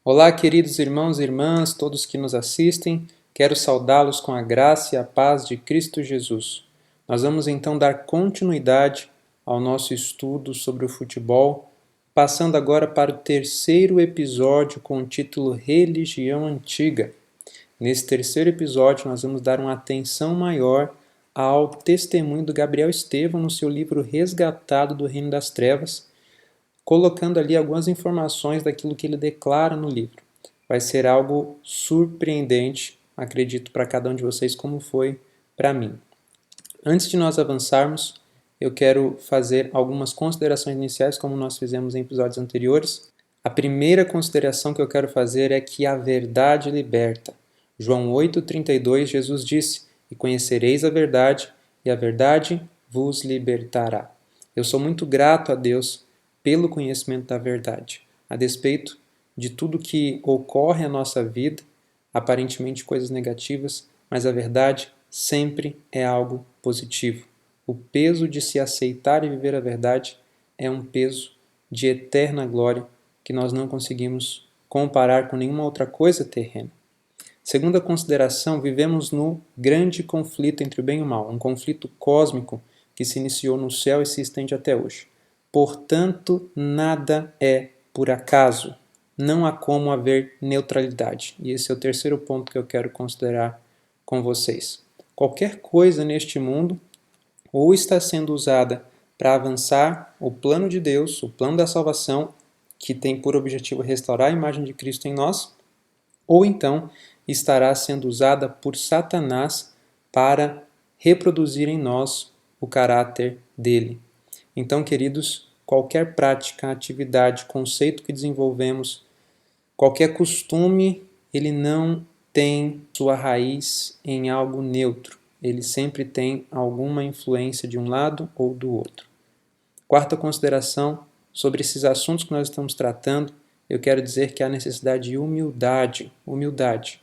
Olá, queridos irmãos e irmãs, todos que nos assistem, quero saudá-los com a graça e a paz de Cristo Jesus. Nós vamos então dar continuidade ao nosso estudo sobre o futebol, passando agora para o terceiro episódio com o título Religião Antiga. Nesse terceiro episódio, nós vamos dar uma atenção maior ao testemunho do Gabriel Estevão no seu livro Resgatado do Reino das Trevas, colocando ali algumas informações daquilo que ele declara no livro. Vai ser algo surpreendente, acredito, para cada um de vocês, como foi para mim. Antes de nós avançarmos, eu quero fazer algumas considerações iniciais, como nós fizemos em episódios anteriores. A primeira consideração que eu quero fazer é que a verdade liberta. João 8,32, Jesus disse: "E conhecereis a verdade, e a verdade vos libertará." Eu sou muito grato a Deus pelo conhecimento da verdade, a despeito de tudo que ocorre na nossa vida, aparentemente coisas negativas, mas a verdade sempre é algo positivo. O peso de se aceitar e viver a verdade é um peso de eterna glória que nós não conseguimos comparar com nenhuma outra coisa terrena. Segunda consideração, vivemos no grande conflito entre o bem e o mal, um conflito cósmico que se iniciou no céu e se estende até hoje. Portanto, nada é por acaso. Não há como haver neutralidade. E esse é o terceiro ponto que eu quero considerar com vocês. Qualquer coisa neste mundo ou está sendo usada para avançar o plano de Deus, o plano da salvação, que tem por objetivo restaurar a imagem de Cristo em nós, ou então estará sendo usada por Satanás para reproduzir em nós o caráter dele. Então, queridos, qualquer prática, atividade, conceito que desenvolvemos, qualquer costume, ele não tem sua raiz em algo neutro. Ele sempre tem alguma influência de um lado ou do outro. Quarta consideração, sobre esses assuntos que nós estamos tratando, eu quero dizer que há necessidade de humildade. Humildade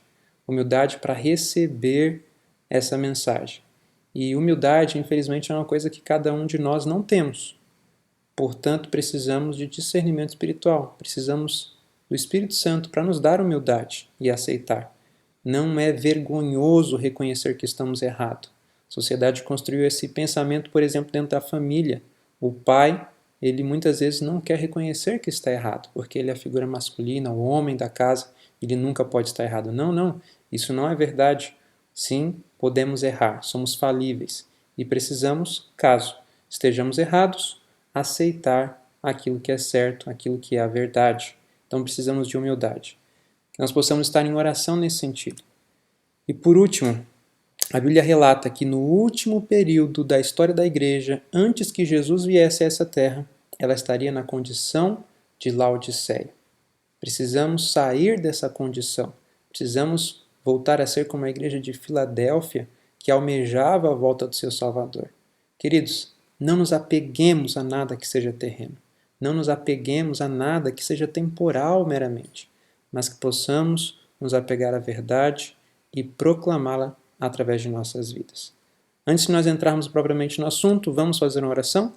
para receber essa mensagem. E humildade, infelizmente, é uma coisa que cada um de nós não temos. Portanto, precisamos de discernimento espiritual. Precisamos do Espírito Santo para nos dar humildade e aceitar. Não é vergonhoso reconhecer que estamos errados. A sociedade construiu esse pensamento, por exemplo, dentro da família. O pai, ele muitas vezes não quer reconhecer que está errado, porque ele é a figura masculina, o homem da casa, ele nunca pode estar errado. Não, isso não é verdade. Sim, podemos errar, somos falíveis e precisamos, caso estejamos errados, aceitar aquilo que é certo, aquilo que é a verdade. Então precisamos de humildade. Que nós possamos estar em oração nesse sentido. E por último, a Bíblia relata que no último período da história da igreja, antes que Jesus viesse a essa terra, ela estaria na condição de Laodiceia. Precisamos sair dessa condição. Precisamos voltar a ser como a igreja de Filadélfia, que almejava a volta do seu Salvador. Queridos, não nos apeguemos a nada que seja terreno. Não nos apeguemos a nada que seja temporal meramente, mas que possamos nos apegar à verdade e proclamá-la através de nossas vidas. Antes de nós entrarmos propriamente no assunto, vamos fazer uma oração?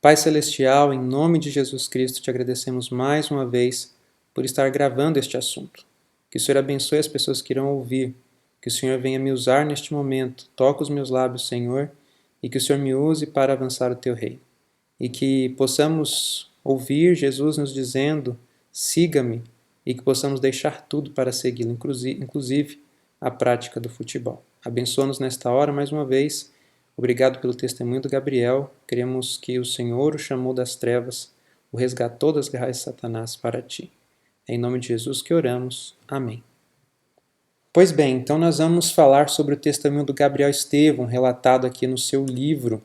Pai Celestial, em nome de Jesus Cristo, te agradecemos mais uma vez por estar gravando este assunto. Que o Senhor abençoe as pessoas que irão ouvir, que o Senhor venha me usar neste momento, toca os meus lábios, Senhor, e que o Senhor me use para avançar o teu reino. E que possamos ouvir Jesus nos dizendo, siga-me, e que possamos deixar tudo para segui-lo, inclusive a prática do futebol. Abençoa-nos nesta hora mais uma vez. Obrigado pelo testemunho do Gabriel. Cremos que o Senhor o chamou das trevas, o resgatou das garras de Satanás para ti. É em nome de Jesus que oramos. Amém. Pois bem, então nós vamos falar sobre o testemunho do Gabriel Estevão, relatado aqui no seu livro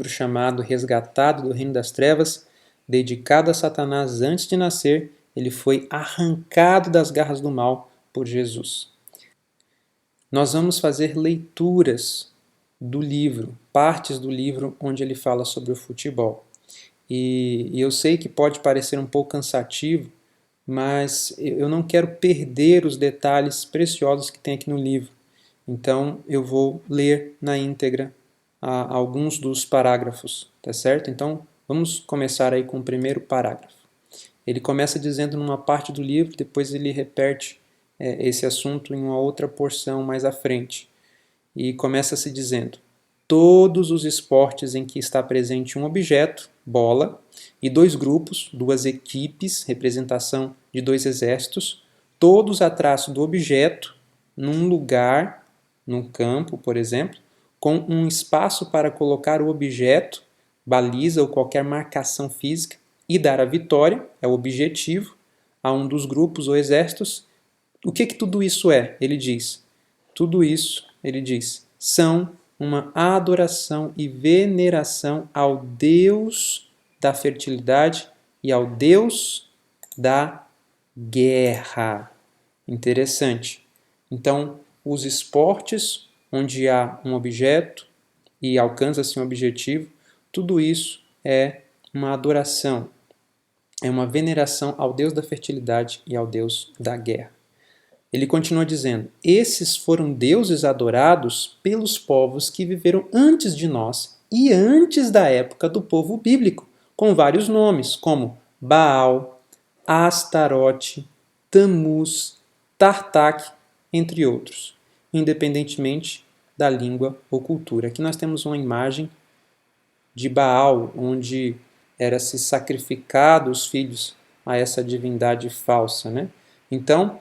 chamado Resgatado do Reino das Trevas, dedicado a Satanás antes de nascer. Ele foi arrancado das garras do mal por Jesus. Nós vamos fazer leituras do livro, partes do livro onde ele fala sobre o futebol. E eu sei que pode parecer um pouco cansativo, mas eu não quero perder os detalhes preciosos que tem aqui no livro. Então eu vou ler na íntegra alguns dos parágrafos, tá certo? Então vamos começar aí com o primeiro parágrafo. Ele começa dizendo numa parte do livro, depois ele repete esse assunto em uma outra porção mais à frente. E começa se dizendo: todos os esportes em que está presente um objeto, bola, e dois grupos, duas equipes, representação de dois exércitos, todos a traço do objeto, num lugar, num campo, por exemplo, com um espaço para colocar o objeto, baliza ou qualquer marcação física, e dar a vitória, é o objetivo, a um dos grupos ou exércitos. O que tudo isso é? Ele diz. Tudo isso, ele diz, são uma adoração e veneração ao Deus da fertilidade e ao Deus da guerra. Interessante. Então, os esportes onde há um objeto e alcança-se um objetivo, tudo isso é uma adoração, é uma veneração ao Deus da fertilidade e ao Deus da guerra. Ele continua dizendo: esses foram deuses adorados pelos povos que viveram antes de nós e antes da época do povo bíblico, com vários nomes, como Baal, Astarote, Tammuz, Tartak, entre outros, independentemente da língua ou cultura. Aqui nós temos uma imagem de Baal, onde era-se sacrificado os filhos a essa divindade falsa, né? Então,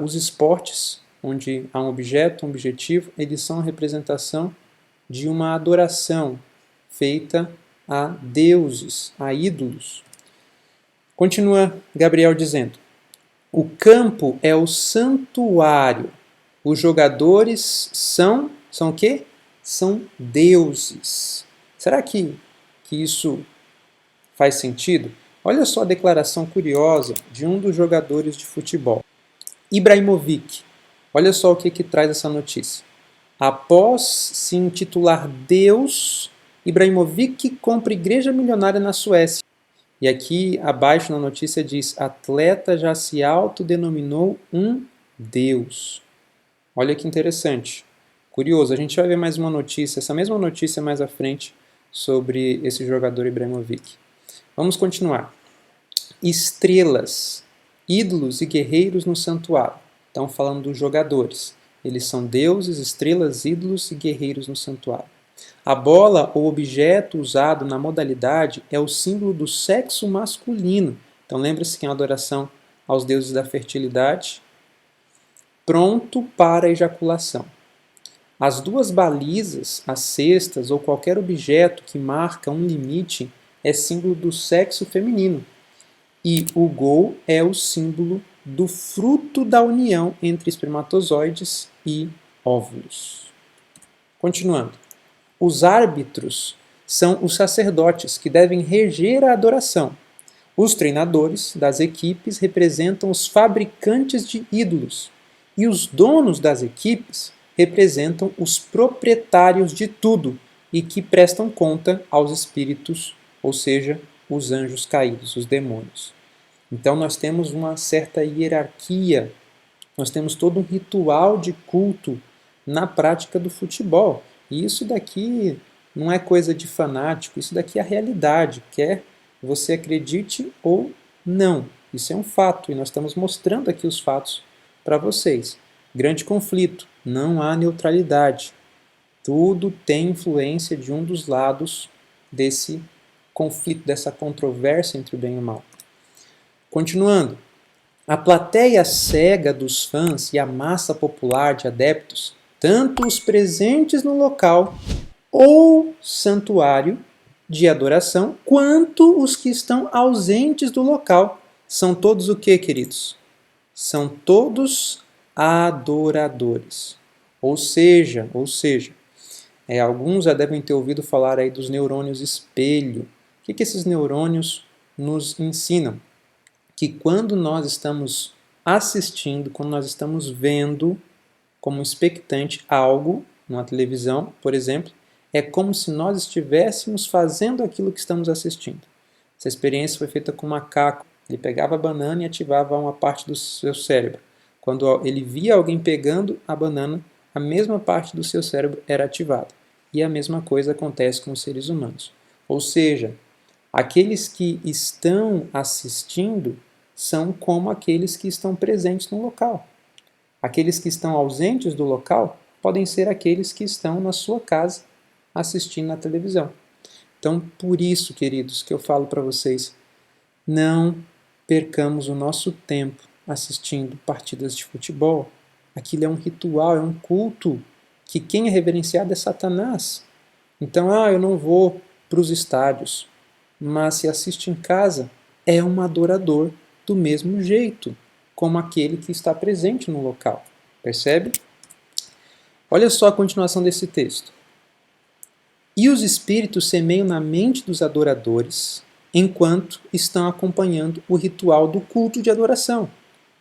os esportes, onde há um objeto, um objetivo, eles são a representação de uma adoração feita a deuses, a ídolos. Continua Gabriel dizendo: o campo é o santuário. Os jogadores são o quê? São deuses. Será que isso faz sentido? Olha só a declaração curiosa de um dos jogadores de futebol. Ibrahimovic. Olha só o que traz essa notícia. Após se intitular Deus, Ibrahimovic compra igreja milionária na Suécia. E aqui abaixo na notícia diz: atleta já se autodenominou um Deus. Olha que interessante. Curioso, a gente vai ver mais uma notícia, essa mesma notícia mais à frente, sobre esse jogador Ibrahimovic. Vamos continuar. Estrelas, ídolos e guerreiros no santuário. Estão falando dos jogadores. Eles são deuses, estrelas, ídolos e guerreiros no santuário. A bola ou objeto usado na modalidade é o símbolo do sexo masculino. Então lembre-se que é uma adoração aos deuses da fertilidade, pronto para a ejaculação. As duas balizas, as cestas ou qualquer objeto que marca um limite é símbolo do sexo feminino. E o gol é o símbolo do fruto da união entre espermatozoides e óvulos. Continuando. Os árbitros são os sacerdotes que devem reger a adoração. Os treinadores das equipes representam os fabricantes de ídolos. E os donos das equipes representam os proprietários de tudo e que prestam conta aos espíritos, ou seja, os anjos caídos, os demônios. Então nós temos uma certa hierarquia, nós temos todo um ritual de culto na prática do futebol. E isso daqui não é coisa de fanático, isso daqui é a realidade, quer você acredite ou não. Isso é um fato e nós estamos mostrando aqui os fatos para vocês. Grande conflito, não há neutralidade. Tudo tem influência de um dos lados desse conflito, dessa controvérsia entre o bem e o mal. Continuando, a plateia cega dos fãs e a massa popular de adeptos, tanto os presentes no local ou santuário de adoração, quanto os que estão ausentes do local, são todos o que, queridos? São todos adoradores. Ou seja, alguns já devem ter ouvido falar aí dos neurônios espelho. O que esses neurônios nos ensinam? Que quando nós estamos assistindo, quando nós estamos vendo como expectante algo, numa televisão, por exemplo, é como se nós estivéssemos fazendo aquilo que estamos assistindo. Essa experiência foi feita com um macaco. Ele pegava a banana e ativava uma parte do seu cérebro. Quando ele via alguém pegando a banana, a mesma parte do seu cérebro era ativada. E a mesma coisa acontece com os seres humanos. Ou seja, Aqueles que estão assistindo são como aqueles que estão presentes no local. Aqueles que estão ausentes do local podem ser aqueles que estão na sua casa assistindo na televisão. Então, por isso, queridos, que eu falo para vocês, não percamos o nosso tempo assistindo partidas de futebol. Aquilo é um ritual, é um culto, que quem é reverenciado é Satanás. Então, eu não vou para os estádios, mas se assiste em casa, é um adorador do mesmo jeito, como aquele que está presente no local. Percebe? Olha só a continuação desse texto. E os espíritos semeiam na mente dos adoradores, enquanto estão acompanhando o ritual do culto de adoração.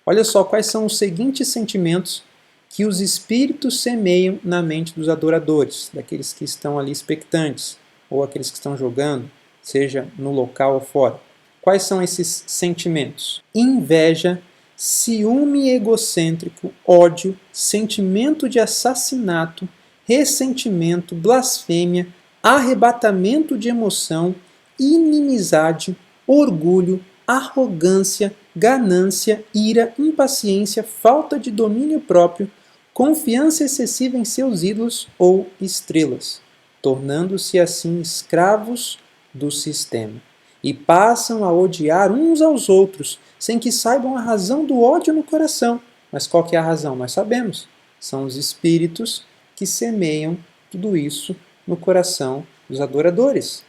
Olha só quais são os seguintes sentimentos que os espíritos semeiam na mente dos adoradores, daqueles que estão ali expectantes, ou aqueles que estão jogando, seja no local ou fora. Quais são esses sentimentos? Inveja, ciúme egocêntrico, ódio, sentimento de assassinato, ressentimento, blasfêmia, arrebatamento de emoção, inimizade, orgulho, arrogância, ganância, ira, impaciência, falta de domínio próprio, confiança excessiva em seus ídolos ou estrelas, tornando-se assim escravos do sistema. E passam a odiar uns aos outros, sem que saibam a razão do ódio no coração. Mas qual que é a razão? Nós sabemos. São os espíritos que semeiam tudo isso no coração dos adoradores.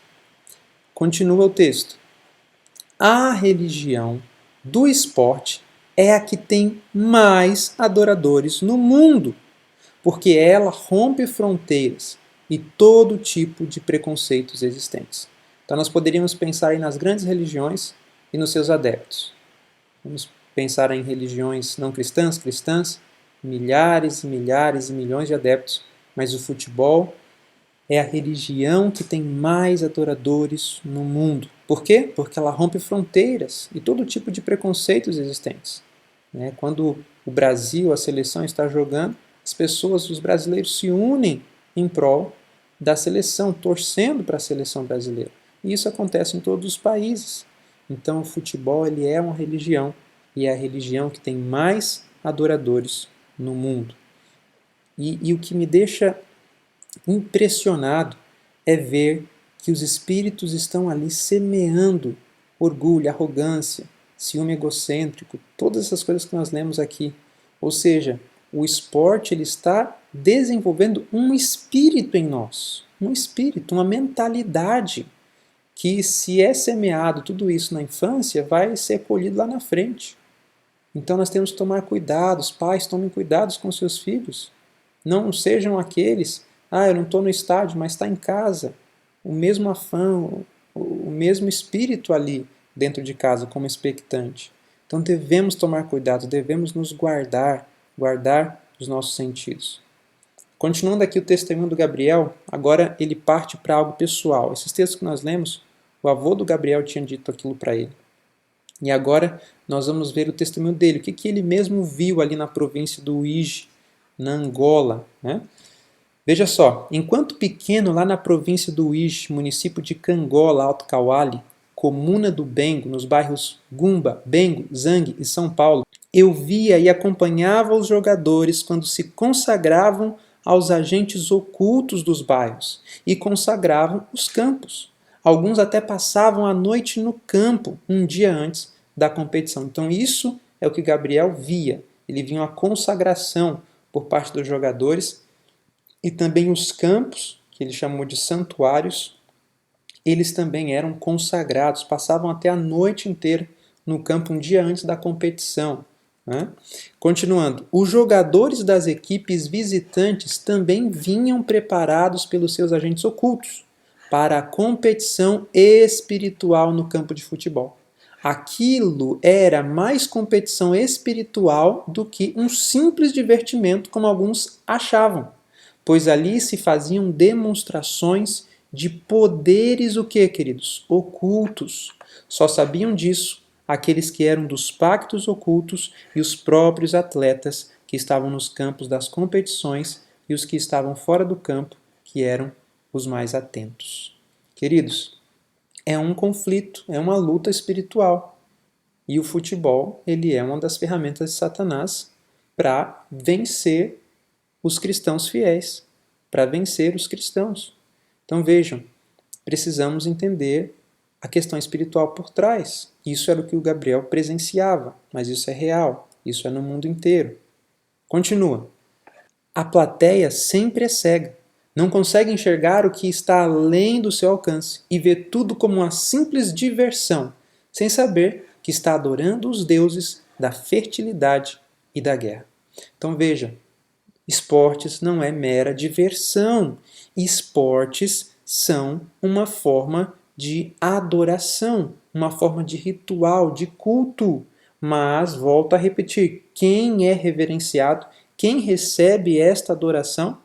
Continua o texto. A religião do esporte é a que tem mais adoradores no mundo, porque ela rompe fronteiras e todo tipo de preconceitos existentes. Então nós poderíamos pensar aí nas grandes religiões e nos seus adeptos. Vamos pensar em religiões não cristãs, milhares e milhares e milhões de adeptos, mas o futebol é a religião que tem mais adoradores no mundo. Por quê? Porque ela rompe fronteiras e todo tipo de preconceitos existentes. Quando o Brasil, a seleção está jogando, as pessoas, os brasileiros se unem em prol da seleção, torcendo para a seleção brasileira. E isso acontece em todos os países. Então o futebol ele é uma religião e é a religião que tem mais adoradores no mundo. E o que me deixa impressionado é ver que os espíritos estão ali semeando orgulho, arrogância, ciúme egocêntrico, todas essas coisas que nós lemos aqui. Ou seja, o esporte ele está desenvolvendo um espírito em nós, um espírito, uma mentalidade que se é semeado tudo isso na infância, vai ser colhido lá na frente. Então nós temos que tomar cuidado, os pais tomem cuidados com seus filhos. Não sejam aqueles, eu não estou no estádio, mas está em casa. O mesmo afã, o mesmo espírito ali dentro de casa, como expectante. Então devemos tomar cuidado, devemos nos guardar os nossos sentidos. Continuando aqui o testemunho do Gabriel, agora ele parte para algo pessoal. Esses textos que nós lemos, o avô do Gabriel tinha dito aquilo para ele. E agora nós vamos ver o testemunho dele, o que ele mesmo viu ali na província do Uíge, na Angola. Veja só, enquanto pequeno lá na província do Uíge, município de Cangola, Alto Cauale, comuna do Bengo, nos bairros Gumba, Bengo, Zangue e São Paulo, eu via e acompanhava os jogadores quando se consagravam aos agentes ocultos dos bairros e consagravam os campos. Alguns até passavam a noite no campo, um dia antes da competição. Então isso é o que Gabriel via. Ele via uma consagração por parte dos jogadores e também os campos, que ele chamou de santuários, eles também eram consagrados, passavam até a noite inteira no campo um dia antes da competição. Continuando, os jogadores das equipes visitantes também vinham preparados pelos seus agentes ocultos para a competição espiritual no campo de futebol. Aquilo era mais competição espiritual do que um simples divertimento, como alguns achavam, pois ali se faziam demonstrações de poderes o quê, queridos? Ocultos. Só sabiam disso aqueles que eram dos pactos ocultos e os próprios atletas que estavam nos campos das competições e os que estavam fora do campo, que eram os mais atentos. Queridos, é um conflito, é uma luta espiritual. E o futebol, ele é uma das ferramentas de Satanás para vencer os cristãos fiéis, para vencer os cristãos. Então vejam, precisamos entender a questão espiritual por trás. Isso era o que o Gabriel presenciava, mas isso é real, isso é no mundo inteiro. Continua. A plateia sempre é cega, não consegue enxergar o que está além do seu alcance e vê tudo como uma simples diversão, sem saber que está adorando os deuses da fertilidade e da guerra. Então veja, esportes não é mera diversão. Esportes são uma forma de adoração, uma forma de ritual, de culto. Mas, volto a repetir, quem é reverenciado, quem recebe esta adoração,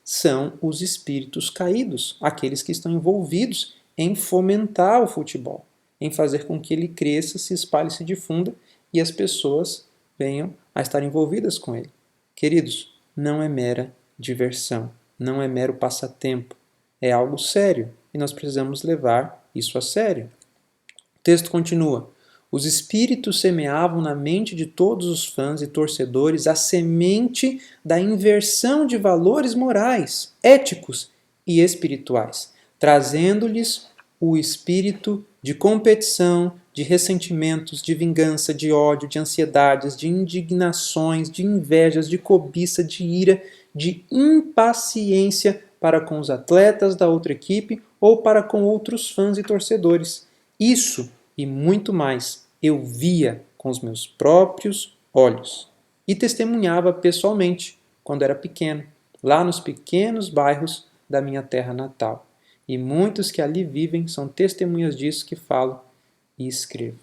são os espíritos caídos, aqueles que estão envolvidos em fomentar o futebol, em fazer com que ele cresça, se espalhe, se difunda e as pessoas venham a estar envolvidas com ele. Queridos, não é mera diversão, não é mero passatempo, é algo sério e nós precisamos levar isso a sério. O texto continua. Os espíritos semeavam na mente de todos os fãs e torcedores a semente da inversão de valores morais, éticos e espirituais, trazendo-lhes o espírito de competição, de ressentimentos, de vingança, de ódio, de ansiedades, de indignações, de invejas, de cobiça, de ira, de impaciência para com os atletas da outra equipe ou para com outros fãs e torcedores. Isso e muito mais eu via com os meus próprios olhos e testemunhava pessoalmente quando era pequeno, lá nos pequenos bairros da minha terra natal. E muitos que ali vivem são testemunhas disso que falo e escrevo.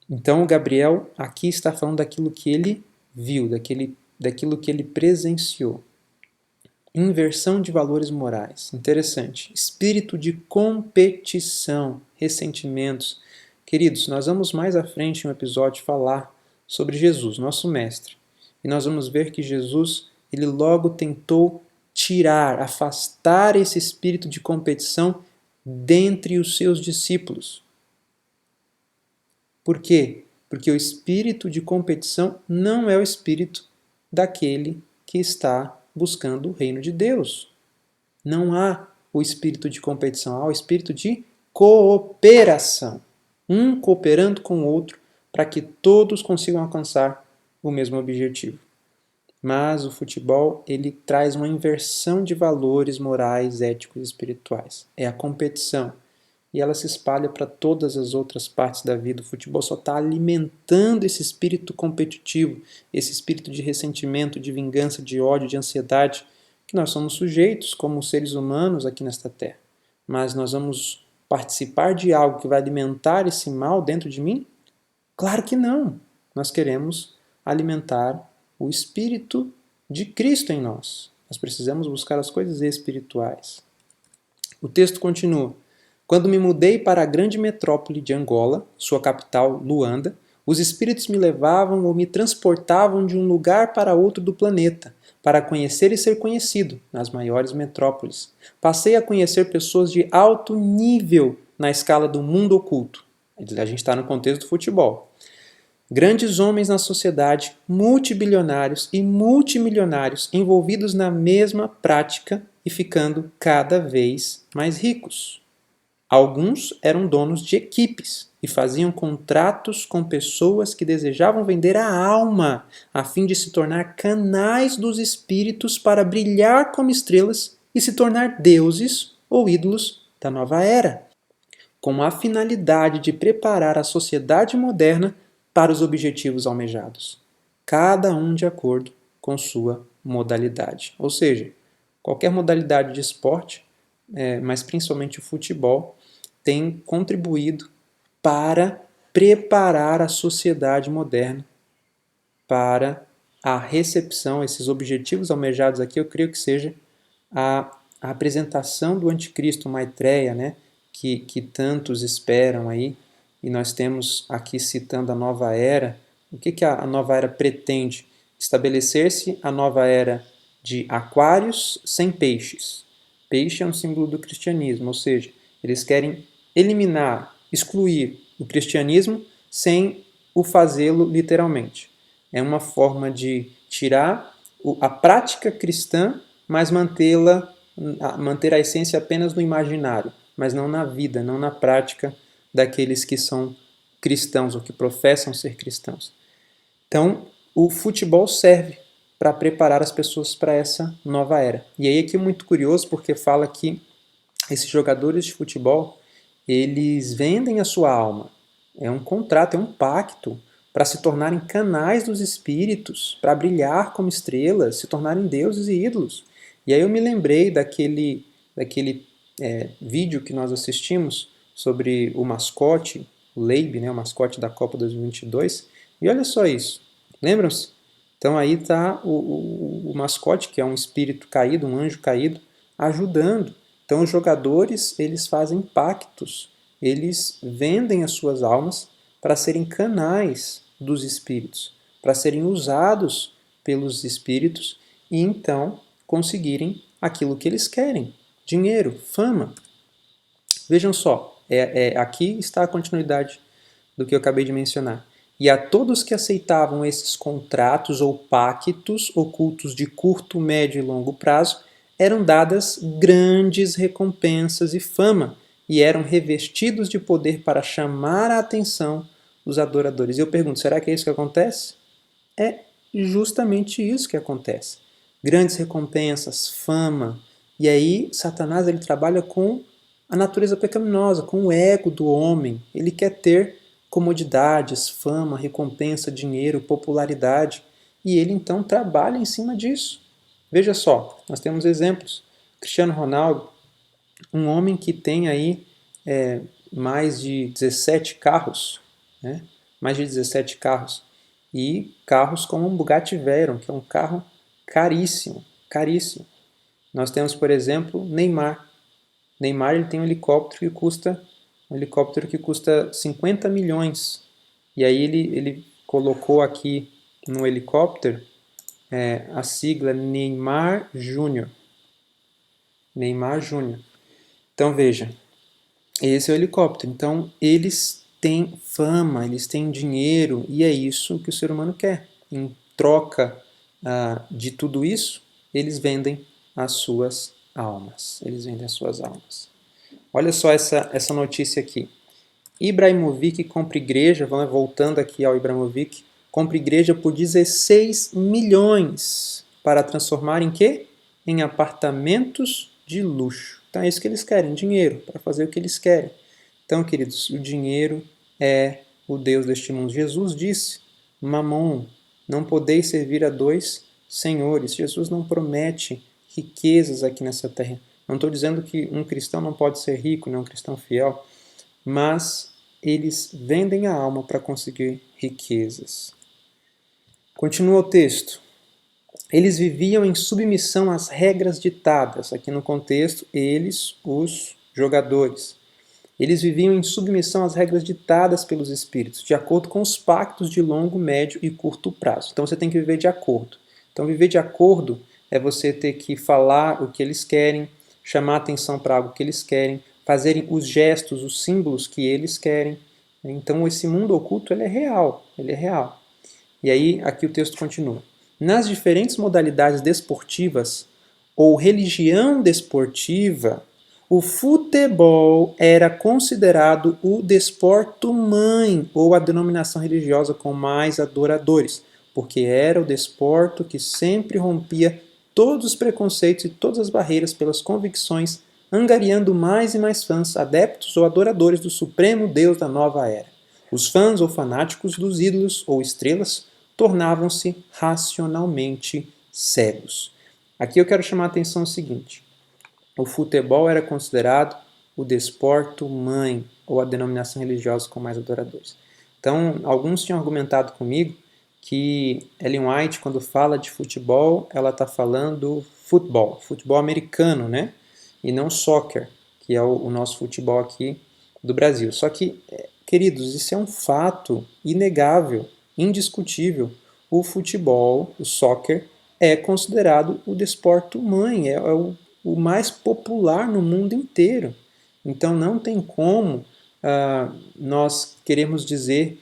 Então o Gabriel aqui está falando daquilo que ele viu, daquilo que ele presenciou. Inversão de valores morais. Interessante. Espírito de competição, ressentimentos. Queridos, nós vamos mais à frente em um episódio falar sobre Jesus, nosso mestre. E nós vamos ver que Jesus, ele logo tentou tirar, afastar esse espírito de competição dentre os seus discípulos. Por quê? Porque o espírito de competição não é o espírito daquele que está buscando o reino de Deus. Não há o espírito de competição, há o espírito de cooperação. Um cooperando com o outro para que todos consigam alcançar o mesmo objetivo. Mas o futebol, ele traz uma inversão de valores morais, éticos e espirituais. É a competição. E ela se espalha para todas as outras partes da vida. O futebol só está alimentando esse espírito competitivo, esse espírito de ressentimento, de vingança, de ódio, de ansiedade, que nós somos sujeitos como seres humanos aqui nesta terra. Mas nós vamos participar de algo que vai alimentar esse mal dentro de mim? Claro que não. Nós queremos alimentar o espírito de Cristo em nós. Nós precisamos buscar as coisas espirituais. O texto continua. Quando me mudei para a grande metrópole de Angola, sua capital, Luanda, os espíritos me levavam ou me transportavam de um lugar para outro do planeta, para conhecer e ser conhecido nas maiores metrópoles. Passei a conhecer pessoas de alto nível na escala do mundo oculto. A gente está no contexto do futebol. Grandes homens na sociedade, multibilionários e multimilionários envolvidos na mesma prática e ficando cada vez mais ricos. Alguns eram donos de equipes e faziam contratos com pessoas que desejavam vender a alma a fim de se tornar canais dos espíritos para brilhar como estrelas e se tornar deuses ou ídolos da nova era, com a finalidade de preparar a sociedade moderna para os objetivos almejados, cada um de acordo com sua modalidade. Ou seja, qualquer modalidade de esporte, mas principalmente o futebol, tem contribuído para preparar a sociedade moderna para a recepção, esses objetivos almejados aqui, eu creio que seja a apresentação do anticristo Maitreya, né, que tantos esperam aí. E nós temos aqui citando a nova era. O que a nova era pretende? Estabelecer-se a nova era de aquários sem peixes. Peixe é um símbolo do cristianismo, ou seja, Eles querem eliminar, excluir o cristianismo sem o fazê-lo literalmente. É uma forma de tirar a prática cristã, mas manter a essência apenas no imaginário, mas não na vida, não na prática daqueles que são cristãos ou que professam ser cristãos. Então, o futebol serve para preparar as pessoas para essa nova era. E aí aqui é muito curioso porque fala que esses jogadores de futebol, eles vendem a sua alma. É um contrato, é um pacto para se tornarem canais dos espíritos, para brilhar como estrelas, se tornarem deuses e ídolos. E aí eu me lembrei daquele vídeo que nós assistimos sobre o mascote, o Leib, né, o mascote da Copa 2022, e olha só isso. Lembram-se? Então aí está o mascote, que é um espírito caído, um anjo caído, ajudando. Então os jogadores, eles fazem pactos, eles vendem as suas almas para serem canais dos espíritos, para serem usados pelos espíritos e então conseguirem aquilo que eles querem: dinheiro, fama. Vejam só, aqui está a continuidade do que eu acabei de mencionar. E a todos que aceitavam esses contratos ou pactos ocultos de curto, médio e longo prazo, eram dadas grandes recompensas e fama, e eram revestidos de poder para chamar a atenção dos adoradores. E eu pergunto, será que é isso que acontece? É justamente isso que acontece. Grandes recompensas, fama. E aí Satanás ele trabalha com a natureza pecaminosa, com o ego do homem. Ele quer ter comodidades, fama, recompensa, dinheiro, popularidade. E ele então trabalha em cima disso. Veja só, nós temos exemplos. Cristiano Ronaldo, um homem que tem aí mais de 17 carros, né? Mais de 17 carros. E carros como um Bugatti Veyron, que é um carro caríssimo, caríssimo. Nós temos, por exemplo, Neymar. Neymar ele tem um helicóptero que custa 50 milhões. E aí ele colocou aqui no helicóptero a sigla Neymar Júnior. Neymar Júnior. Então veja, esse é o helicóptero. Então eles têm fama, eles têm dinheiro e é isso que o ser humano quer. Em troca de tudo isso, eles vendem as suas almas. Eles vendem as suas almas. Olha só essa notícia aqui. Ibrahimovic compra igreja, voltando aqui ao Ibrahimovic, compra igreja por 16 milhões para transformar em quê? Em apartamentos de luxo. Então é isso que eles querem, dinheiro, para fazer o que eles querem. Então, queridos, o dinheiro é o Deus deste mundo. Jesus disse, Mamon, não podeis servir a dois senhores. Jesus não promete riquezas aqui nessa terra. Não estou dizendo que um cristão não pode ser rico, um cristão fiel, mas eles vendem a alma para conseguir riquezas. Continua o texto. Eles viviam em submissão às regras ditadas. Aqui no contexto, eles, os jogadores. Eles viviam em submissão às regras ditadas pelos espíritos, de acordo com os pactos de longo, médio e curto prazo. Então você tem que viver de acordo. Então viver de acordo é você ter que falar o que eles querem, chamar atenção para algo que eles querem, fazerem os gestos, os símbolos que eles querem. Então esse mundo oculto ele é real, ele é real. E aí aqui o texto continua. Nas diferentes modalidades desportivas ou religião desportiva, o futebol era considerado o desporto-mãe, ou a denominação religiosa com mais adoradores, porque era o desporto que sempre rompia todos os preconceitos e todas as barreiras pelas convicções, angariando mais e mais fãs, adeptos ou adoradores do supremo Deus da nova era. Os fãs ou fanáticos dos ídolos ou estrelas tornavam-se racionalmente cegos. Aqui eu quero chamar a atenção o seguinte. O futebol era considerado o desporto-mãe, ou a denominação religiosa com mais adoradores. Então, alguns tinham argumentado comigo que Ellen White, quando fala de futebol, ela está falando futebol americano, né? E não soccer, que é o nosso futebol aqui do Brasil. Só que, queridos, isso é um fato inegável, indiscutível. O futebol, o soccer, é considerado o desporto-mãe, é o mais popular no mundo inteiro. Então não tem como nós queremos dizer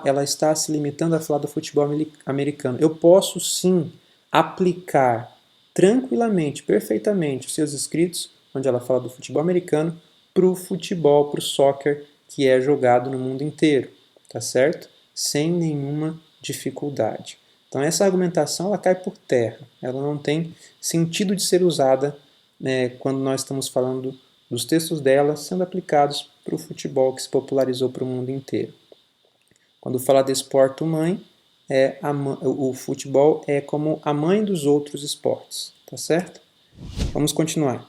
ela está se limitando a falar do futebol americano. Eu posso sim aplicar tranquilamente, perfeitamente os seus escritos, onde ela fala do futebol americano, para o futebol, para o soccer que é jogado no mundo inteiro, tá certo? Sem nenhuma dificuldade. Então essa argumentação ela cai por terra, ela não tem sentido de ser usada quando nós estamos falando dos textos dela sendo aplicados para o futebol que se popularizou para o mundo inteiro. Quando fala de esporte mãe, o futebol é como a mãe dos outros esportes, tá certo? Vamos continuar.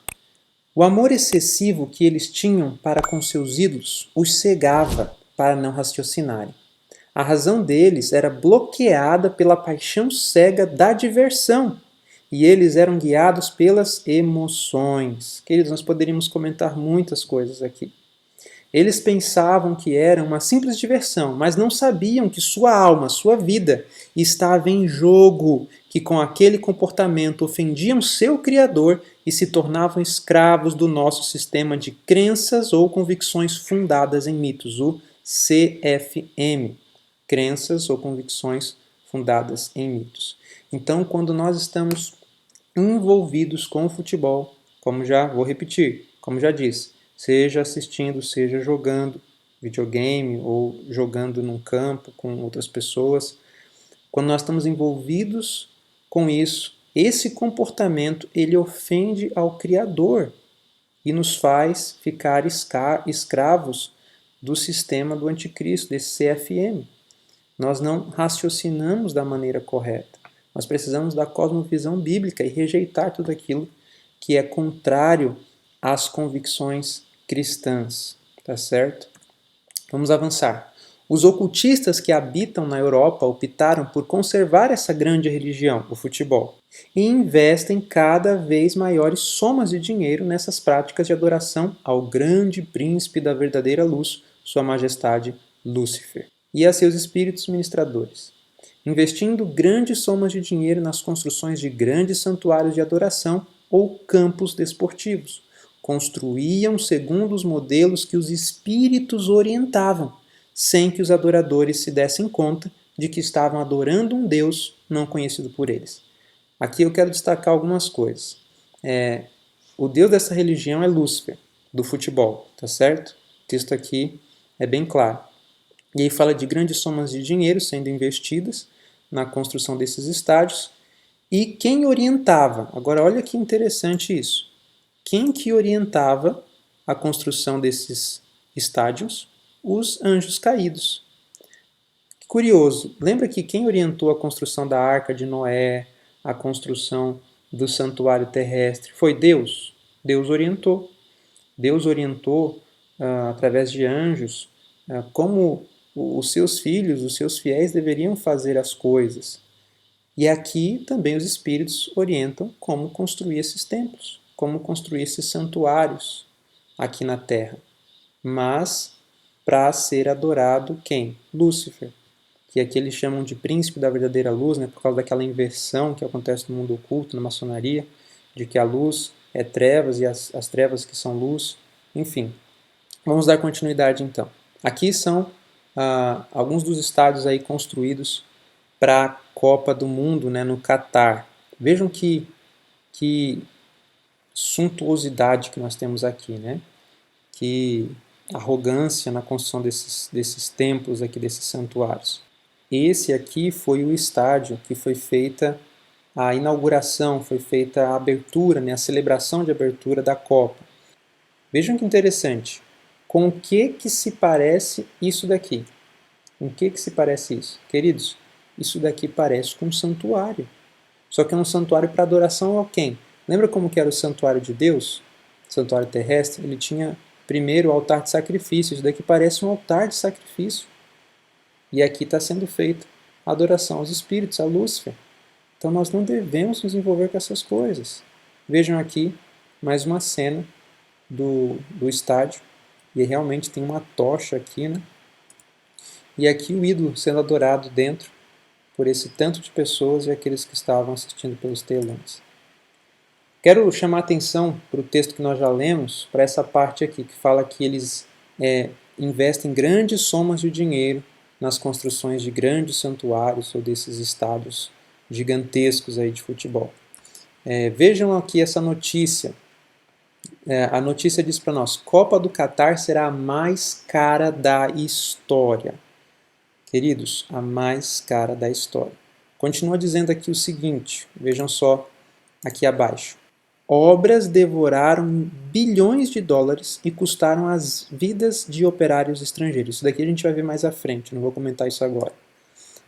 O amor excessivo que eles tinham para com seus ídolos os cegava para não raciocinarem. A razão deles era bloqueada pela paixão cega da diversão, e eles eram guiados pelas emoções. Queridos, nós poderíamos comentar muitas coisas aqui. Eles pensavam que era uma simples diversão, mas não sabiam que sua alma, sua vida, estava em jogo, que com aquele comportamento ofendiam seu Criador e se tornavam escravos do nosso sistema de crenças ou convicções fundadas em mitos, o CFM. Crenças ou convicções fundadas em mitos. Então, quando nós estamos envolvidos com o futebol, como já vou repetir, como já disse, seja assistindo, seja jogando videogame ou jogando num campo com outras pessoas, quando nós estamos envolvidos com isso, esse comportamento ele ofende ao Criador e nos faz ficar escravos do sistema do anticristo, desse CFM. Nós não raciocinamos da maneira correta. Nós precisamos da cosmovisão bíblica e rejeitar tudo aquilo que é contrário às convicções cristãs. Tá certo? Vamos avançar. Os ocultistas que habitam na Europa optaram por conservar essa grande religião, o futebol, e investem cada vez maiores somas de dinheiro nessas práticas de adoração ao grande príncipe da verdadeira luz, Sua Majestade Lúcifer, e a seus espíritos ministradores, investindo grandes somas de dinheiro nas construções de grandes santuários de adoração ou campos desportivos. Construíam segundo os modelos que os espíritos orientavam, sem que os adoradores se dessem conta de que estavam adorando um Deus não conhecido por eles. Aqui eu quero destacar algumas coisas. O Deus dessa religião é Lúcifer, do futebol, tá certo? O texto aqui é bem claro. E aí fala de grandes somas de dinheiro sendo investidas na construção desses estádios. E quem orientava? Agora olha que interessante isso. Quem que orientava a construção desses estádios? Os anjos caídos. Curioso, lembra que quem orientou a construção da Arca de Noé, a construção do santuário terrestre, foi Deus? Deus orientou. Deus orientou através de anjos como os seus filhos, os seus fiéis deveriam fazer as coisas. E aqui também os espíritos orientam como construir esses templos, como construir esses santuários aqui na Terra. Mas para ser adorado quem? Lúcifer, que aqui eles chamam de príncipe da verdadeira luz, né, por causa daquela inversão que acontece no mundo oculto, na maçonaria, de que a luz é trevas e as trevas que são luz. Enfim, vamos dar continuidade então. Aqui são alguns dos estádios aí construídos para a Copa do Mundo, né, no Catar. Vejam que suntuosidade que nós temos aqui, né? Que arrogância na construção desses templos aqui, desses santuários. Esse aqui foi o estádio que foi feita a inauguração, foi feita a abertura, né, a celebração de abertura da Copa. Vejam que interessante. Com o que se parece isso daqui? Com o que se parece isso? Queridos, isso daqui parece com um santuário. Só que é um santuário para adoração a quem? Lembra como que era o santuário de Deus? O santuário terrestre? Ele tinha primeiro o altar de sacrifício. Isso daqui parece um altar de sacrifício. E aqui está sendo feita a adoração aos espíritos, a Lúcifer. Então nós não devemos nos envolver com essas coisas. Vejam aqui mais uma cena do estádio. E realmente tem uma tocha aqui, né? E aqui o ídolo sendo adorado dentro por esse tanto de pessoas e aqueles que estavam assistindo pelos telões. Quero chamar a atenção para o texto que nós já lemos, para essa parte aqui, que fala que eles investem grandes somas de dinheiro nas construções de grandes santuários ou desses estádios gigantescos aí de futebol. Vejam aqui essa notícia. A notícia diz para nós: Copa do Catar será a mais cara da história. Queridos, a mais cara da história. Continua dizendo aqui o seguinte, vejam só aqui abaixo. Obras devoraram bilhões de dólares e custaram as vidas de operários estrangeiros. Isso daqui a gente vai ver mais à frente, não vou comentar isso agora.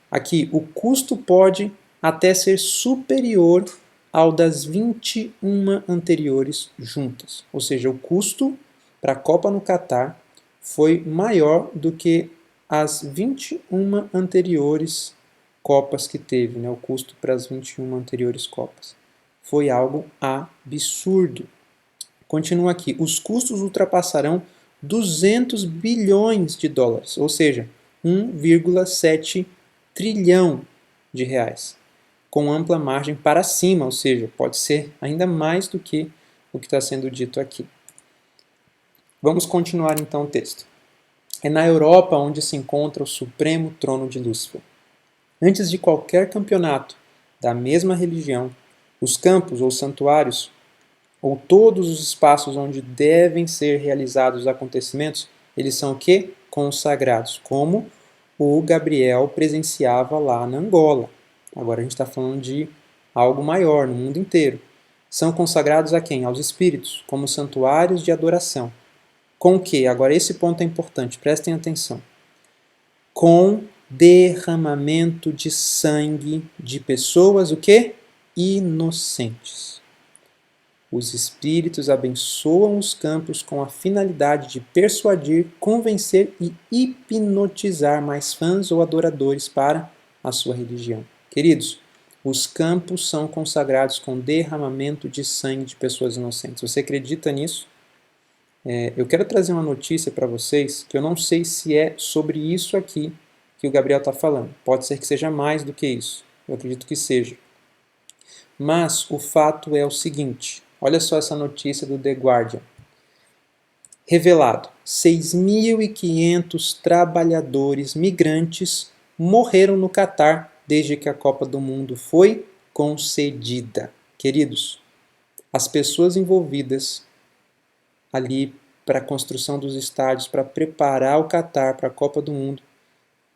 Aqui, o custo pode até ser superior ao das 21 anteriores juntas. Ou seja, o custo para a Copa no Catar foi maior do que as 21 anteriores Copas que teve, né? O custo para as 21 anteriores Copas. Foi algo absurdo. Continua aqui. Os custos ultrapassarão 200 bilhões de dólares, ou seja, 1,7 trilhão de reais, com ampla margem para cima, ou seja, pode ser ainda mais do que o que está sendo dito aqui. Vamos continuar então o texto. É na Europa onde se encontra o supremo trono de Lúcifer. Antes de qualquer campeonato da mesma religião, os campos ou santuários, ou todos os espaços onde devem ser realizados os acontecimentos, eles são o quê? Consagrados, como o Gabriel presenciava lá na Angola. Agora a gente está falando de algo maior, no mundo inteiro. São consagrados a quem? Aos espíritos, como santuários de adoração. Com o quê? Agora esse ponto é importante, prestem atenção. Com derramamento de sangue de pessoas, o quê? Inocentes. Os espíritos abençoam os campos com a finalidade de persuadir, convencer e hipnotizar mais fãs ou adoradores para a sua religião. Queridos, os campos são consagrados com derramamento de sangue de pessoas inocentes. Você acredita nisso? Eu quero trazer uma notícia para vocês que eu não sei se é sobre isso aqui que o Gabriel está falando. Pode ser que seja mais do que isso. Eu acredito que seja. Mas o fato é o seguinte. Olha só essa notícia do The Guardian. Revelado, 6.500 trabalhadores migrantes morreram no Catar desde que a Copa do Mundo foi concedida. Queridos, as pessoas envolvidas ali para a construção dos estádios, para preparar o Catar para a Copa do Mundo,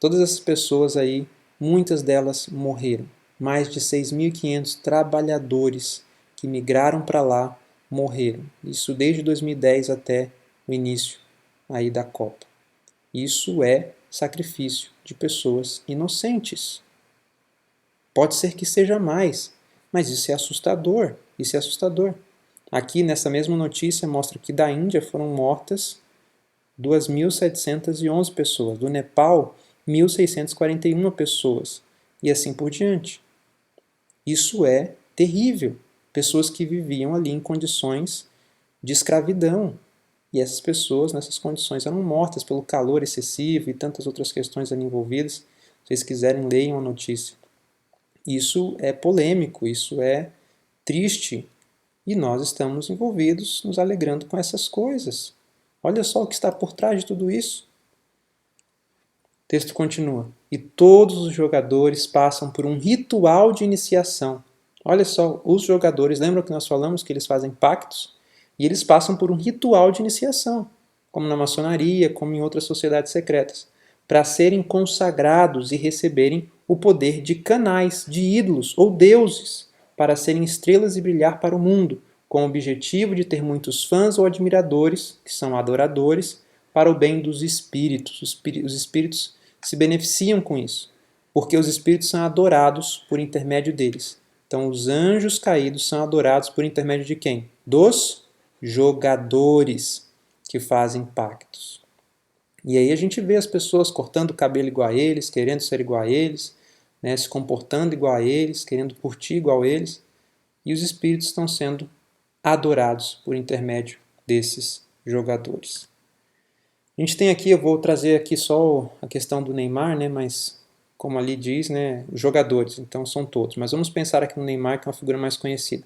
todas essas pessoas aí, muitas delas morreram. Mais de 6.500 trabalhadores que migraram para lá morreram. Isso desde 2010 até o início aí da Copa. Isso é sacrifício de pessoas inocentes. Pode ser que seja mais, mas isso é assustador. Isso é assustador. Aqui nessa mesma notícia mostra que da Índia foram mortas 2.711 pessoas, do Nepal 1.641 pessoas e assim por diante. Isso é terrível. Pessoas que viviam ali em condições de escravidão. E essas pessoas, nessas condições, eram mortas pelo calor excessivo e tantas outras questões ali envolvidas. Se vocês quiserem, leiam a notícia. Isso é polêmico, isso é triste. E nós estamos envolvidos, nos alegrando com essas coisas. Olha só o que está por trás de tudo isso. O texto continua. E todos os jogadores passam por um ritual de iniciação. Olha só, os jogadores, lembram que nós falamos que eles fazem pactos? E eles passam por um ritual de iniciação, como na maçonaria, como em outras sociedades secretas, para serem consagrados e receberem o poder de canais, de ídolos ou deuses, para serem estrelas e brilhar para o mundo, com o objetivo de ter muitos fãs ou admiradores, que são adoradores, para o bem dos espíritos. Os espíritos se beneficiam com isso, porque os espíritos são adorados por intermédio deles. Então, os anjos caídos são adorados por intermédio de quem? Dos jogadores que fazem pactos. E aí a gente vê as pessoas cortando o cabelo igual a eles, querendo ser igual a eles, né, se comportando igual a eles, querendo curtir igual a eles, e os espíritos estão sendo adorados por intermédio desses jogadores. A gente tem aqui, eu vou trazer aqui só a questão do Neymar, né, mas como ali diz, né, jogadores, então são todos. Mas vamos pensar aqui no Neymar, que é uma figura mais conhecida.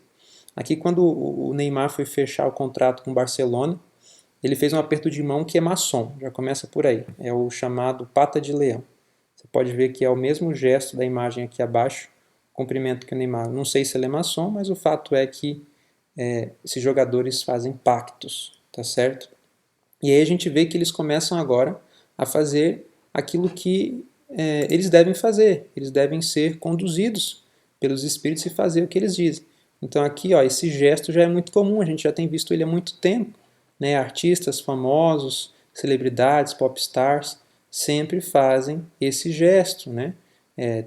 Aqui, quando o Neymar foi fechar o contrato com o Barcelona, ele fez um aperto de mão que é maçom, já começa por aí, é o chamado pata de leão. Você pode ver que é o mesmo gesto da imagem aqui abaixo, cumprimento que o Neymar. Não sei se ele é maçom, mas o fato é que esses jogadores fazem pactos, tá certo? E aí a gente vê que eles começam agora a fazer aquilo que eles devem fazer. Eles devem ser conduzidos pelos espíritos e fazer o que eles dizem. Então aqui, ó, esse gesto já é muito comum, a gente já tem visto ele há muito tempo. Né? Artistas famosos, celebridades, popstars, sempre fazem esse gesto. Né?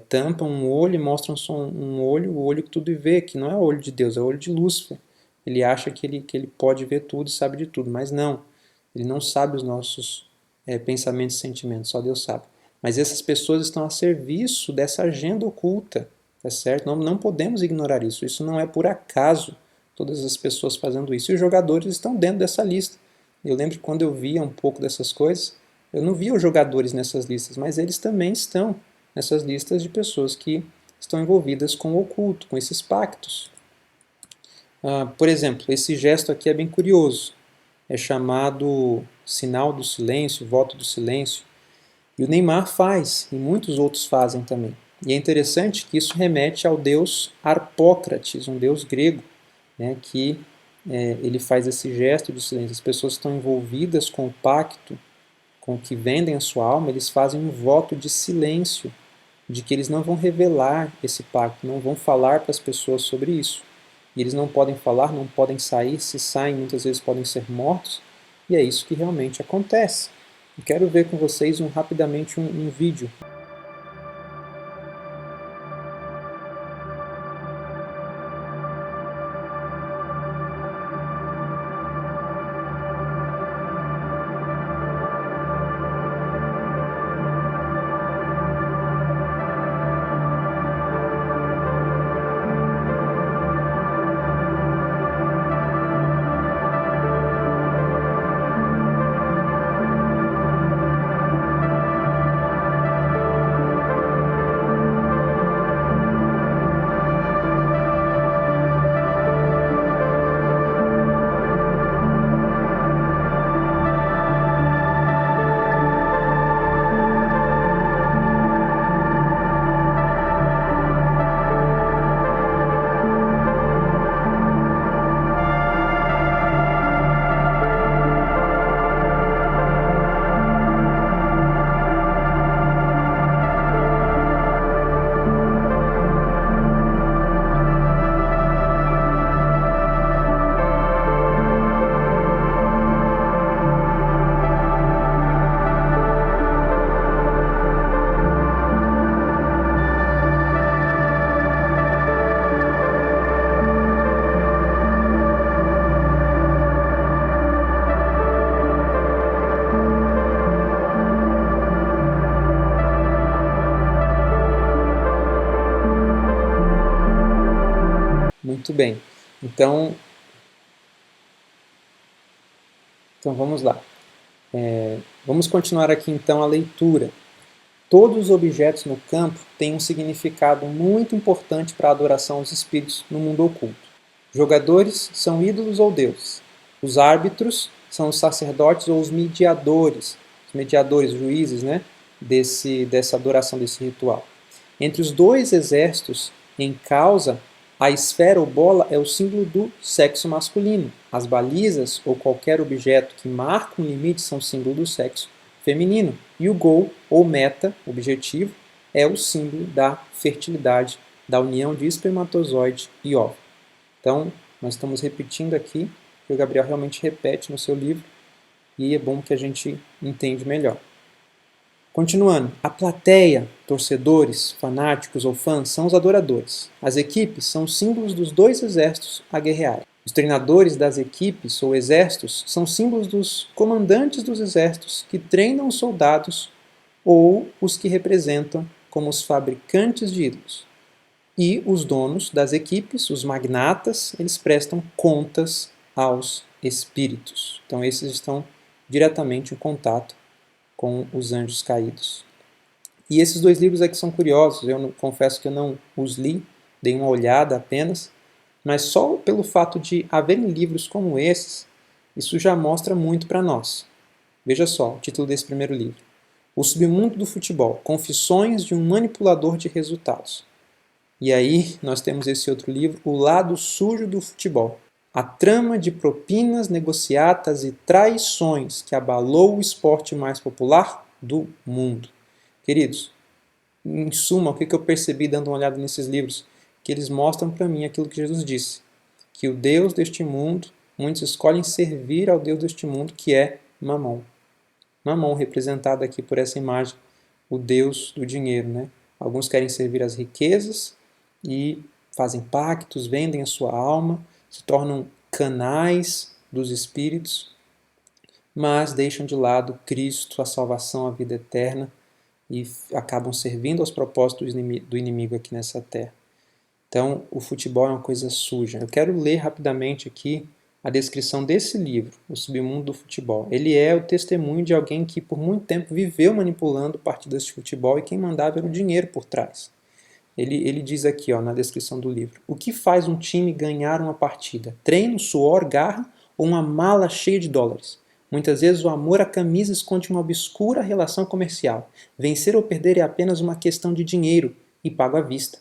Tampam um olho e mostram só um olho, o olho que tudo vê, que não é o olho de Deus, é o olho de Lúcifer. Ele acha que ele pode ver tudo e sabe de tudo, mas não. Ele não sabe os nossos pensamentos e sentimentos, só Deus sabe. Mas essas pessoas estão a serviço dessa agenda oculta, tá certo? Não podemos ignorar isso. Isso não é por acaso, todas as pessoas fazendo isso. E os jogadores estão dentro dessa lista. Eu lembro que quando eu via um pouco dessas coisas, eu não via os jogadores nessas listas, mas eles também estão nessas listas de pessoas que estão envolvidas com o oculto, com esses pactos. Por exemplo, esse gesto aqui é bem curioso. É chamado sinal do silêncio, voto do silêncio. E o Neymar faz, e muitos outros fazem também. E é interessante que isso remete ao deus Harpócrates, um deus grego, né, que ele faz esse gesto de silêncio. As pessoas que estão envolvidas com o pacto, com o que vendem a sua alma, eles fazem um voto de silêncio, de que eles não vão revelar esse pacto, não vão falar para as pessoas sobre isso. E eles não podem falar, não podem sair, se saem muitas vezes podem ser mortos, e é isso que realmente acontece. Eu quero ver com vocês rapidamente um vídeo. Muito bem. Então vamos lá. Vamos continuar aqui então a leitura. Todos os objetos no campo têm um significado muito importante para a adoração aos espíritos no mundo oculto. Jogadores são ídolos ou deuses. Os árbitros são os sacerdotes ou os mediadores, juízes, né, dessa adoração, desse ritual. Entre os dois exércitos em causa, a esfera ou bola é o símbolo do sexo masculino. As balizas ou qualquer objeto que marca um limite são símbolo do sexo feminino. E o gol ou meta, objetivo, é o símbolo da fertilidade, da união de espermatozoide e óvulo. Então, nós estamos repetindo aqui, que o Gabriel realmente repete no seu livro, e é bom que a gente entende melhor. Continuando, a plateia, torcedores, fanáticos ou fãs são os adoradores. As equipes são símbolos dos dois exércitos a guerrearem. Os treinadores das equipes ou exércitos são símbolos dos comandantes dos exércitos que treinam os soldados ou os que representam como os fabricantes de ídolos. E os donos das equipes, os magnatas, eles prestam contas aos espíritos. Então esses estão diretamente em contato com os anjos caídos. E esses dois livros aqui são curiosos, eu confesso que eu não os li, dei uma olhada apenas, Mas só pelo fato de haverem livros como esses, isso já mostra muito para nós. Veja só o título desse primeiro livro. O Submundo do Futebol, Confissões de um Manipulador de Resultados. E aí nós temos esse outro livro, O Lado Sujo do Futebol. A trama de propinas, negociatas e traições que abalou o esporte mais popular do mundo. Queridos, em suma, o que eu percebi dando uma olhada nesses livros? Que eles mostram para mim aquilo que Jesus disse, que o Deus deste mundo, muitos escolhem servir ao Deus deste mundo, que é Mamon. Mamon, representado aqui por essa imagem, o Deus do dinheiro, né? Alguns querem servir às riquezas e fazem pactos, vendem a sua alma, se tornam canais dos espíritos, mas deixam de lado Cristo, a salvação, a vida eterna, e acabam servindo aos propósitos do inimigo aqui nessa terra. Então, o futebol é uma coisa suja. Eu quero ler rapidamente aqui a descrição desse livro, O Submundo do Futebol. Ele é o testemunho de alguém que por muito tempo viveu manipulando partidas de futebol e quem mandava era o dinheiro por trás. Ele diz aqui, na descrição do livro: o que faz um time ganhar uma partida? Treino, suor, garra ou uma mala cheia de dólares? Muitas vezes o amor à camisa esconde uma obscura relação comercial. Vencer ou perder é apenas uma questão de dinheiro e pago à vista.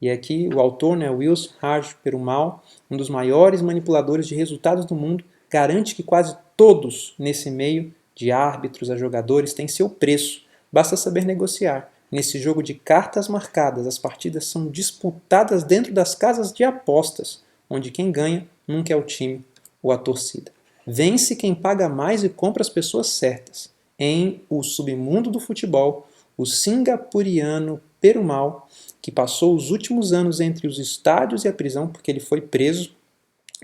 E aqui o autor, Wilson Raj Perumal, um dos maiores manipuladores de resultados do mundo, garante que quase todos nesse meio, de árbitros a jogadores, têm seu preço. Basta saber negociar. Nesse jogo de cartas marcadas, as partidas são disputadas dentro das casas de apostas, onde quem ganha nunca é o time ou a torcida. Vence quem paga mais e compra as pessoas certas. Em O Submundo do Futebol, o singapuriano Perumal, que passou os últimos anos entre os estádios e a prisão, porque ele foi preso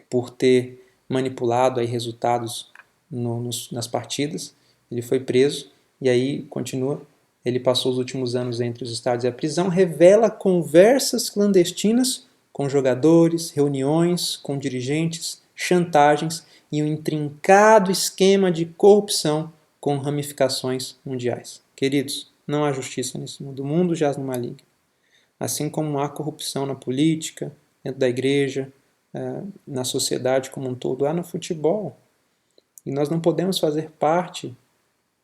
por ter manipulado aí resultados nas partidas. Ele foi preso e aí continua. Ele passou os últimos anos entre os estádios e a prisão, revela conversas clandestinas com jogadores, reuniões com dirigentes, chantagens e um intrincado esquema de corrupção com ramificações mundiais. Queridos, não há justiça nesse mundo. O mundo jaz no maligno. Assim como há corrupção na política, dentro da igreja, na sociedade como um todo, há no futebol. E nós não podemos fazer parte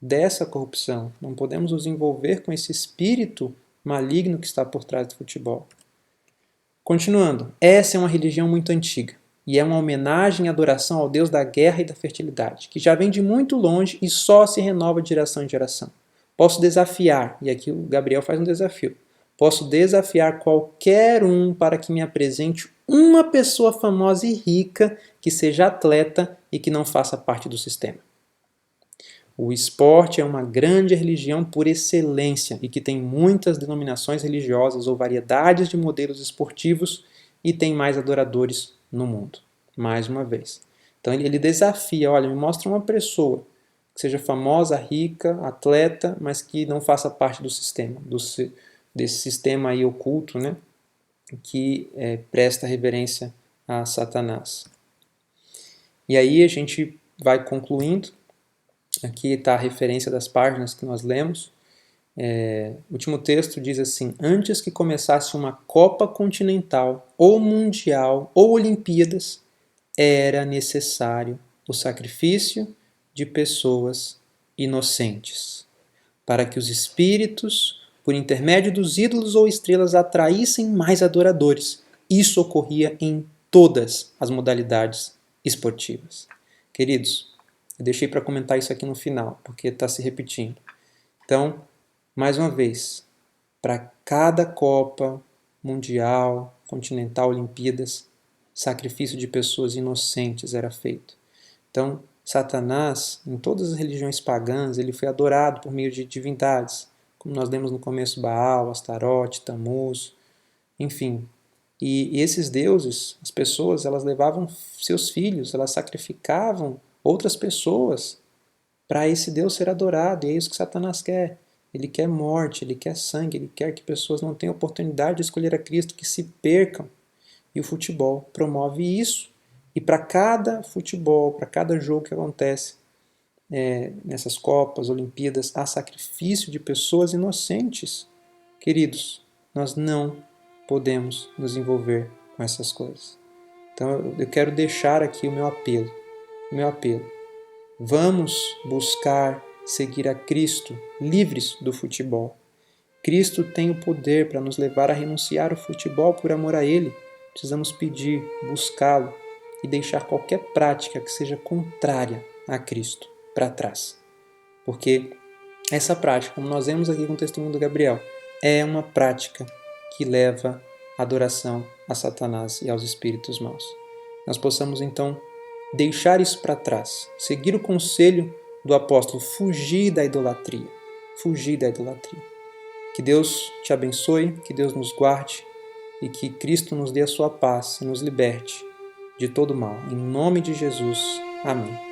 dessa corrupção, não podemos nos envolver com esse espírito maligno que está por trás do futebol. Continuando, essa é uma religião muito antiga e é uma homenagem e adoração ao Deus da guerra e da fertilidade, que já vem de muito longe e só se renova de geração em geração. Posso desafiar, e aqui o Gabriel faz um desafio, posso desafiar qualquer um para que me apresente uma pessoa famosa e rica que seja atleta e que não faça parte do sistema. O esporte é uma grande religião por excelência e que tem muitas denominações religiosas ou variedades de modelos esportivos e tem mais adoradores no mundo. Mais uma vez. Então ele desafia, olha, me mostra uma pessoa que seja famosa, rica, atleta, mas que não faça parte do sistema, desse sistema aí oculto, né, que presta reverência a Satanás. E aí a gente vai concluindo. Aqui está a referência das páginas que nós lemos. O último texto diz assim: antes que começasse uma Copa Continental, ou Mundial, ou Olimpíadas, era necessário o sacrifício de pessoas inocentes, para que os espíritos, por intermédio dos ídolos ou estrelas, atraíssem mais adoradores. Isso ocorria em todas as modalidades esportivas. Queridos, eu deixei para comentar isso aqui no final, porque está se repetindo. Então, mais uma vez, para cada Copa Mundial, Continental, Olimpíadas, sacrifício de pessoas inocentes era feito. Então, Satanás, em todas as religiões pagãs, ele foi adorado por meio de divindades, como nós lemos no começo, Baal, Astarote, Tamuz, enfim. E esses deuses, as pessoas, elas levavam seus filhos, elas sacrificavam outras pessoas para esse Deus ser adorado, e é isso que Satanás quer. Ele quer morte, ele quer sangue, ele quer que pessoas não tenham oportunidade de escolher a Cristo, que se percam. E o futebol promove isso. E para cada futebol, para cada jogo que acontece nessas Copas, Olimpíadas, há sacrifício de pessoas inocentes. Queridos, nós não podemos nos envolver com essas coisas. Então eu quero deixar aqui o meu apelo. Vamos buscar seguir a Cristo, livres do futebol. Cristo tem o poder para nos levar a renunciar ao futebol por amor a Ele. Precisamos pedir, buscá-lo e deixar qualquer prática que seja contrária a Cristo para trás. Porque essa prática, como nós vemos aqui com o testemunho do Gabriel, é uma prática que leva à adoração a Satanás e aos espíritos maus. Nós possamos então deixar isso para trás, seguir o conselho do apóstolo, fugir da idolatria. Fugir da idolatria. Que Deus te abençoe, que Deus nos guarde e que Cristo nos dê a sua paz e nos liberte de todo mal. Em nome de Jesus. Amém.